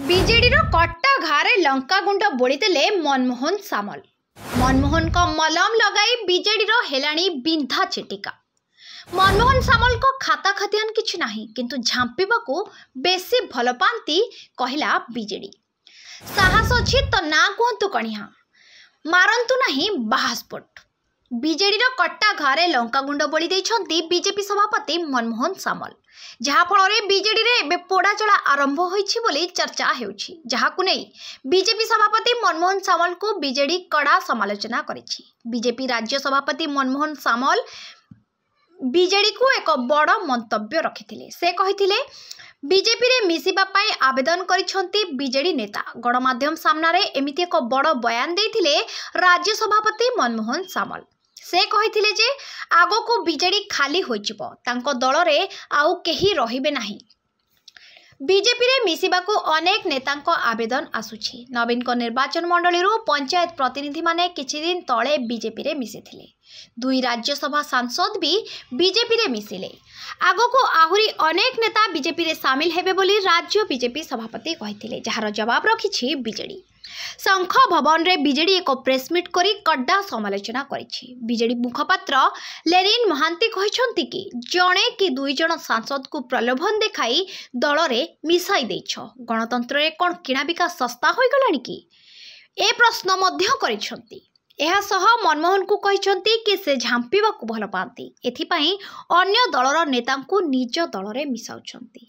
ବିଜେଡିର କଟା ଘାରେ ଲଙ୍କା ଗୁଣ୍ଡ ବୋଳିଦେଲେ ମନମୋହନ ସାମଲ। ମନମୋହନଙ୍କ ମଲମ ଲଗାଇ ବିଜେଡିର ହେଲାଣି ବିନ୍ଧା ଚିଟିକା। ମନମୋହନ ସାମଲଙ୍କ ଖାତା ଖାତିଆନ କିଛି ନାହିଁ, କିନ୍ତୁ ଝାମ୍ପିବାକୁ ବେଶୀ ଭଲ ପାଆନ୍ତି କହିଲା ବିଜେଡି। ସାହସ ଅଛି ତ ନା କୁହନ୍ତୁ କଣିହା, ମାରନ୍ତୁ ନାହିଁ ବାହାସ୍ପୋଟ। ବିଜେଡିର କଟା ଘାରେ ଲଙ୍କାଗୁଣ୍ଡ ବୋଳି ଦେଇଛନ୍ତି ବିଜେପି ସଭାପତି ମନମୋହନ ସାମଲ, ଯାହାଫଳରେ ବିଜେଡିରେ ଏବେ ପୋଡ଼ାଚଳା ଆରମ୍ଭ ହୋଇଛି ବୋଲି ଚର୍ଚ୍ଚା ହେଉଛି। ଯାହାକୁ ନେଇ ବିଜେପି ସଭାପତି ମନମୋହନ ସାମଲଙ୍କୁ ବିଜେଡି କଡ଼ା ସମାଲୋଚନା କରିଛି। ବିଜେପି ରାଜ୍ୟ ସଭାପତି ମନମୋହନ ସାମଲ ବିଜେଡିକୁ ଏକ ବଡ଼ ମନ୍ତବ୍ୟ ରଖିଥିଲେ। ସେ କହିଥିଲେ, ବିଜେପିରେ ମିଶିବା ପାଇଁ ଆବେଦନ କରିଛନ୍ତି ବିଜେଡି ନେତା। ଗଣମାଧ୍ୟମ ସାମ୍ନାରେ ଏମିତି ଏକ ବଡ଼ ବୟାନ ଦେଇଥିଲେ ରାଜ୍ୟ ସଭାପତି ମନମୋହନ ସାମଲ। ସେ କହିଥିଲେ ଯେ ଆଗକୁ ବିଜେଡି ଖାଲି ହୋଇଯିବ, ତାଙ୍କ ଦଳରେ ଆଉ କେହି ରହିବେ ନାହିଁ। ବିଜେପିରେ ମିଶିବାକୁ ଅନେକ ନେତାଙ୍କ ଆବେଦନ ଆସୁଛି। ନବୀନଙ୍କ ନିର୍ବାଚନ ମଣ୍ଡଳୀରୁ ପଞ୍ଚାୟତ ପ୍ରତିନିଧିମାନେ କିଛି ଦିନ ତଳେ ବିଜେପିରେ ମିଶିଥିଲେ। 2 ରାଜ୍ୟସଭା ସାଂସଦ ବି ବିଜେପିରେ ମିଶିଲେ। ଆଗକୁ ଆହୁରି ଅନେକ ନେତା ବିଜେପିରେ ସାମିଲ ହେବେ ବୋଲି ରାଜ୍ୟ ବିଜେପି ସଭାପତି କହିଥିଲେ, ଯାହାର ଜବାବ ରଖିଛି ବିଜେଡି। ଶଙ୍ଖ ଭବନରେ ବିଜେଡି ଏକ ପ୍ରେସମିଟ୍ କରି କଡ଼ା ସମାଲୋଚନା କରିଛି। ବିଜେଡି ମୁଖପାତ୍ର ଲେନିନ ମହାନ୍ତି କହିଛନ୍ତି କି ଜଣେ କି 2 ଜଣ ସାଂସଦକୁ ପ୍ରଲୋଭନ ଦେଖାଇ ଦଳରେ ମିଶାଇ ଦେଇଛ। ଗଣତନ୍ତ୍ରରେ କ'ଣ କିଣାବିକା ଶସ୍ତା ହୋଇଗଲାଣି କି? ଏ ପ୍ରଶ୍ନ ମଧ୍ୟ କରିଛନ୍ତି। ଏହାସହ ମନମୋହନଙ୍କୁ କହିଛନ୍ତି କି ସେ ଝାମ୍ପିବାକୁ ଭଲ ପାଆନ୍ତି, ଏଥିପାଇଁ ଅନ୍ୟ ଦଳର ନେତାଙ୍କୁ ନିଜ ଦଳରେ ମିଶାଉଛନ୍ତି।